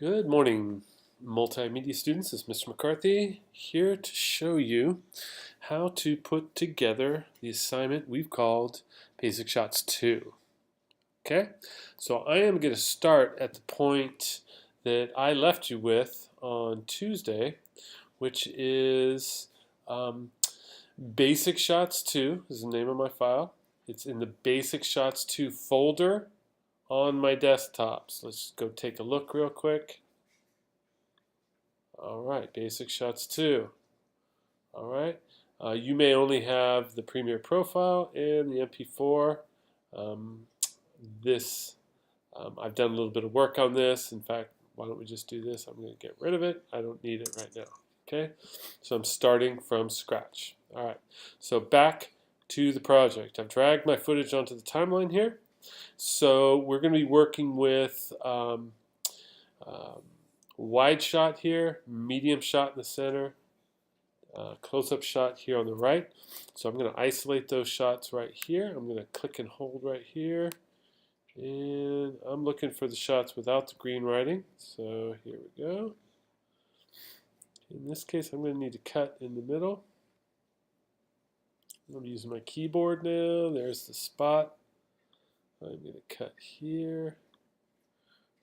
Good morning, multimedia students. This is Mr. McCarthy here to show you how to put together the assignment we've called Basic Shots 2. Okay, so I am going to start at the point that I left you with on Tuesday, which is Basic Shots 2 is the name of my file. It's in the Basic Shots 2 folder on my desktop. So let's go take a look real quick. All right, Basic Shots 2. All right, you may only have the Premiere Profile and the MP4. Um, I've done a little bit of work on this. In fact, why don't we just do this? I'm going to get rid of it. I don't need it right now. Okay, so I'm starting from scratch. All right, so back to the project. I've dragged my footage onto the timeline here. So we're going to be working with wide shot here, medium shot in the center, close-up shot here on the right. So I'm going to isolate those shots right here. I'm going to click and hold right here. And I'm looking for the shots without the green writing. So here we go. In this case, I'm going to need to cut in the middle. I'm using my keyboard now. There's the spot. I'm going to cut here.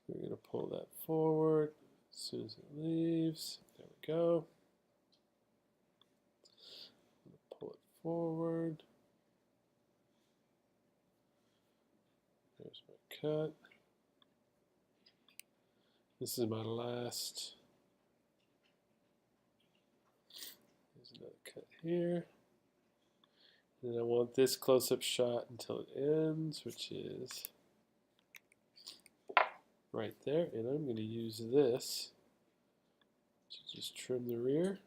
We're going to pull that forward as soon as it leaves. There we go. Pull it forward. There's my cut. This is my last. There's another cut here. And I want this close-up shot until it ends, which is right there. And I'm going to use this to just trim the rear.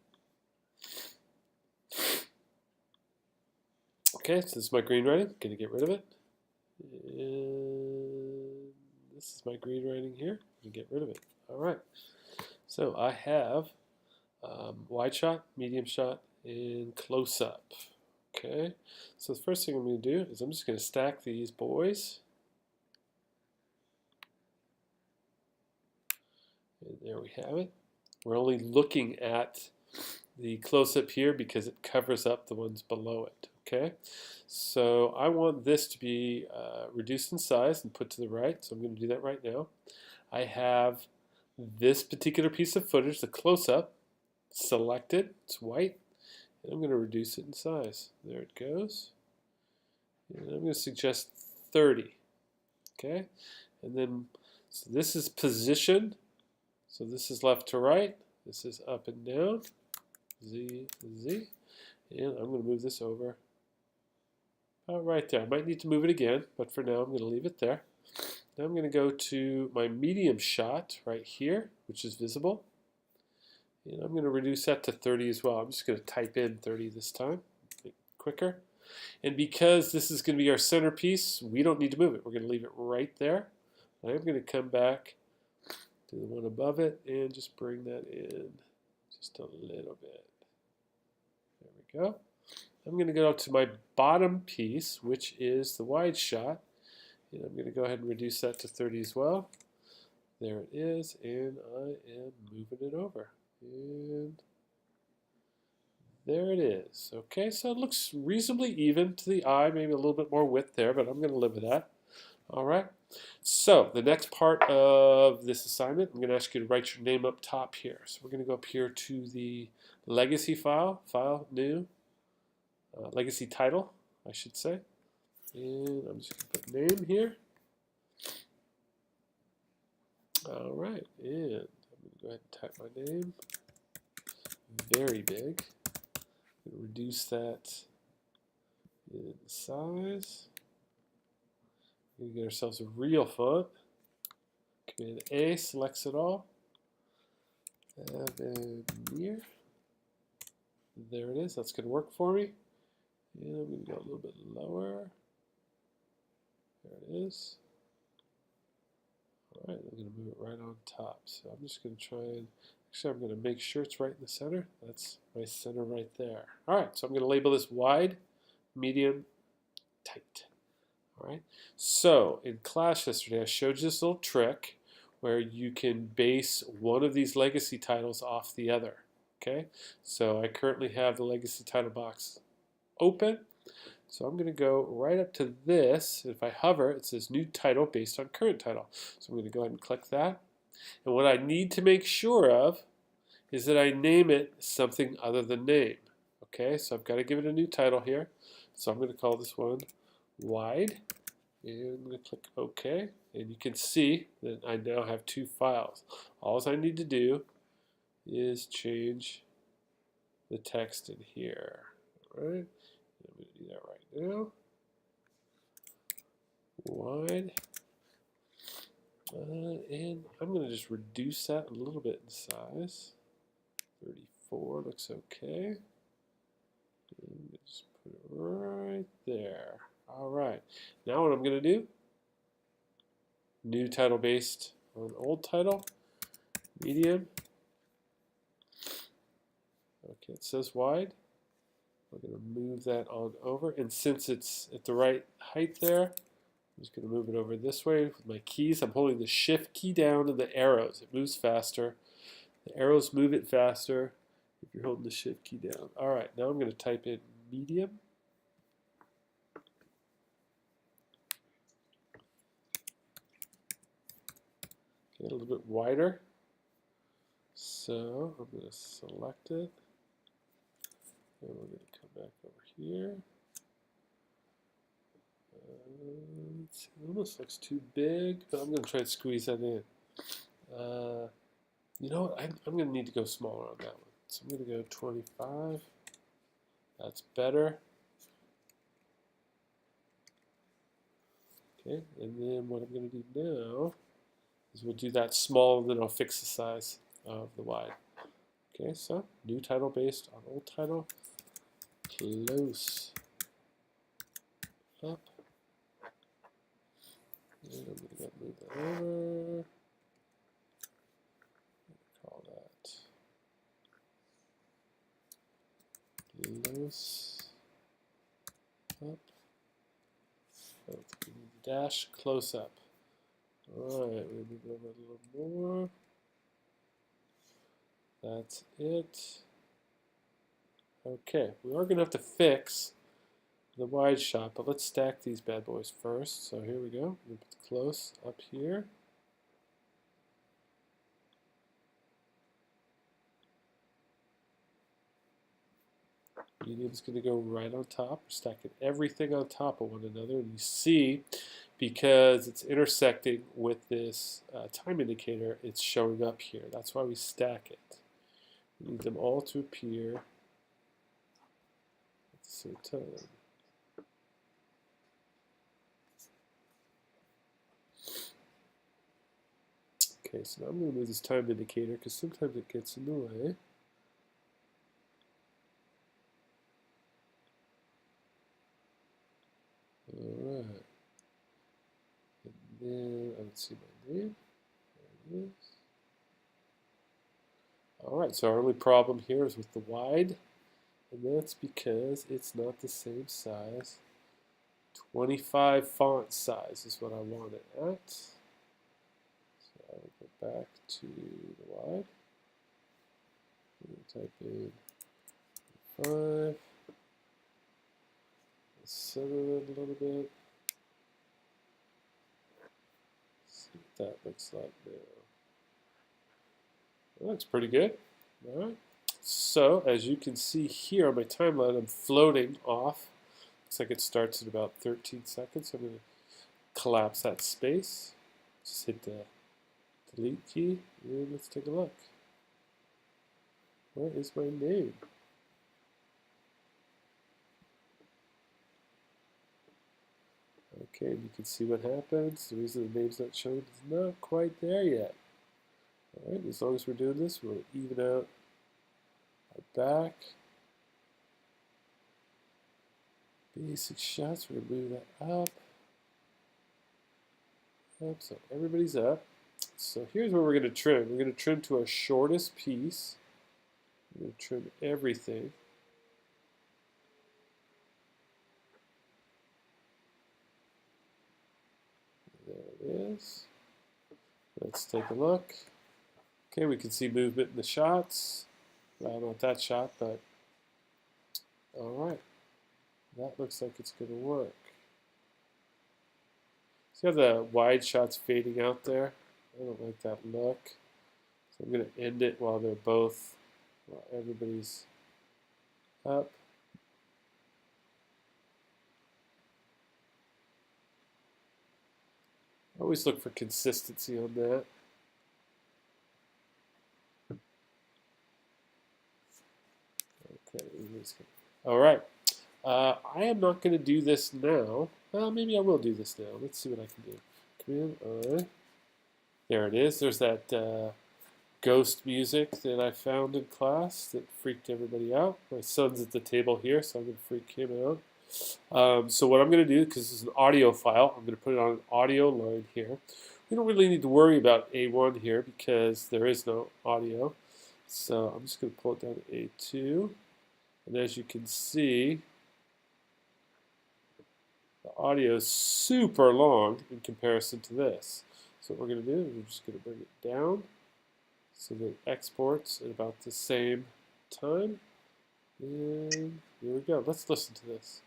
Okay, so this is my green writing. I'm going to get rid of it. And this is my green writing here. I'm going to get rid of it. All right. So I have wide shot, medium shot, and close-up. Okay, so the first thing I'm going to do is I'm just going to stack these boys. And there we have it. We're only looking at the close-up here because it covers up the ones below it. Okay, so I want this to be reduced in size and put to the right, so I'm going to do that right now. I have this particular piece of footage, the close-up, selected. It's white. And I'm going to reduce it in size. There it goes. And I'm going to suggest 30. Okay? And then, so this is position. So this is left to right. This is up and down. Z, Z. And I'm going to move this over about right there. I might need to move it again, but for now I'm going to leave it there. Now I'm going to go to my medium shot right here, which is visible. And I'm going to reduce that to 30 as well. I'm just going to type in 30 this time, make it quicker. And because this is going to be our centerpiece, we don't need to move it. We're going to leave it right there. I'm going to come back to the one above it and just bring that in just a little bit. There we go. I'm going to go to my bottom piece, which is the wide shot. And I'm going to go ahead and reduce that to 30 as well. There it is, and I am moving it over. And there it is. Okay, so it looks reasonably even to the eye, maybe a little bit more width there, but I'm going to live with that. All right, so the next part of this assignment, I'm going to ask you to write your name up top here. So we're going to go up here to the legacy file, file new, legacy title, I should say. And I'm just going to put name here. All right, and I'm going to go ahead and type my name. Very big. Reduce that in size. We're going to get ourselves a real font. Command A selects it all. Avenir. There it is. That's going to work for me. And I'm going to go a little bit lower. There it is. All right, I'm going to move it right on top. So I'm just going to try and, actually I'm going to make sure it's right in the center. That's my center right there. All right, so I'm going to label this wide, medium, tight. All right, so in class yesterday I showed you this little trick where you can base one of these legacy titles off the other. Okay, so I currently have the legacy title box open. So I'm going to go right up to this. If I hover, it says new title based on current title. So I'm going to go ahead and click that. And what I need to make sure of is that I name it something other than name. Okay, so I've got to give it a new title here. So I'm going to call this one wide. And I'm going to click OK. And you can see that I now have two files. All I need to do is change the text in here. All right. I'm going to do that right now. Wide. And I'm going to just reduce that a little bit in size. 34 looks okay. And just put it right there. All right. Now what I'm going to do, new title based on old title, medium. Okay, it says wide. We're going to move that on over. And since it's at the right height there, I'm just going to move it over this way with my keys. I'm holding the shift key down and the arrows. It moves faster. The arrows move it faster if you're holding the shift key down. All right, now I'm going to type in medium. Okay, a little bit wider. So I'm going to select it. And we're going to come back over here. It almost looks too big, but I'm going to try to squeeze that in. You know what? I'm going to need to go smaller on that one. So I'm going to go 25. That's better. Okay, and then what I'm going to do now is we'll do that small, and then I'll fix the size of the wide. Okay, so new title based on old title. Close up. And I'm going to move that over. Call that close up. Dash close up. Alright, we move it over a little more. That's it. Okay, we are going to have to fix the wide shot, but let's stack these bad boys first. So here we go. We put the close up here. Medium's going to go right on top. We're stacking everything on top of one another. And you see, because it's intersecting with this time indicator, it's showing up here. That's why we stack it. We need them all to appear at the same time. Okay, so now I'm going to move this time indicator because sometimes it gets in the way. Alright. And then I would see my name. There it is. Alright, so our only problem here is with the wide, and that's because it's not the same size. 25 font size is what I want it at. So I will go back to the wide. Type in 5. Center it a little bit. See what that looks like now. That looks pretty good. All right. So as you can see here on my timeline, I'm floating off. Looks like it starts at about 13 seconds. So I'm going to collapse that space. Just hit the delete key, and let's take a look. Where is my name? Okay, and you can see what happens. The reason the name's not showing is not quite there yet. Alright, as long as we're doing this, we'll even out our back. Basic shots, we're going to move that up. So everybody's up. So here's where we're going to trim. We're going to trim to our shortest piece. We're going to trim everything. There it is. Let's take a look. Okay, we can see movement in the shots. Well, not that shot, but all right. That looks like it's going to work. See how the wide shot's fading out there? I don't like that look. So I'm going to end it while they're both, while everybody's up. Always look for consistency on that. Okay, all right. I am not going to do this now. Well, maybe I will do this now. Let's see what I can do. Command I. There it is. There's that ghost music that I found in class that freaked everybody out. My son's at the table here, so I'm going to freak him out. So what I'm going to do, because this is an audio file, I'm going to put it on an audio line here. We don't really need to worry about A1 here because there is no audio. So I'm just going to pull it down to A2. And as you can see, the audio is super long in comparison to this. So what we're going to do is we're just going to bring it down so that it exports at about the same time. And here we go. Let's listen to this.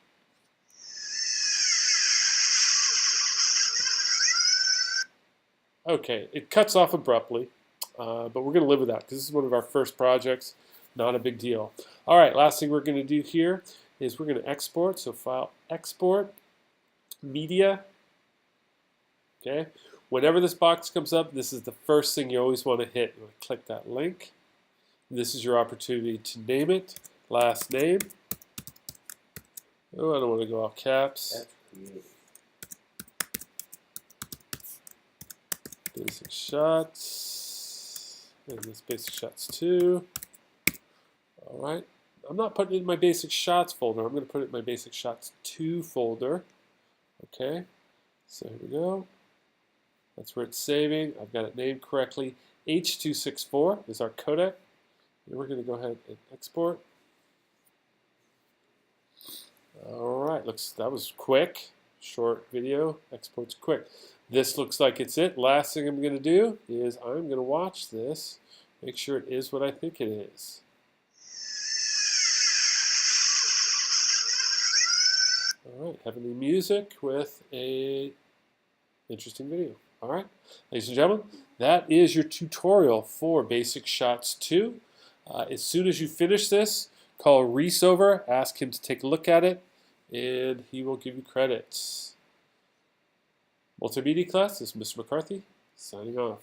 Okay, it cuts off abruptly, but we're going to live with that because this is one of our first projects. Not a big deal. All right, last thing we're going to do here is we're going to export. So file, export, media. Okay, whenever this box comes up, this is the first thing you always want to hit. You want to click that link. This is your opportunity to name it. Last name. Oh, I don't want to go all caps. Basic shots. And this basic shots 2. All right. I'm not putting it in my basic shots folder. I'm going to put it in my basic shots 2 folder. Okay. So here we go. That's where it's saving. I've got it named correctly. H.264 is our codec. And we're going to go ahead and export. All right. That was quick. Short video. Exports quick. This looks like it's it. Last thing I'm going to do is I'm going to watch this, make sure it is what I think it is. All right, having the music with a interesting video. All right, ladies and gentlemen, that is your tutorial for Basic Shots 2. As soon as you finish this, call Reese over, ask him to take a look at it, and he will give you credits. Multimedia class, this is Mr. McCarthy, signing off.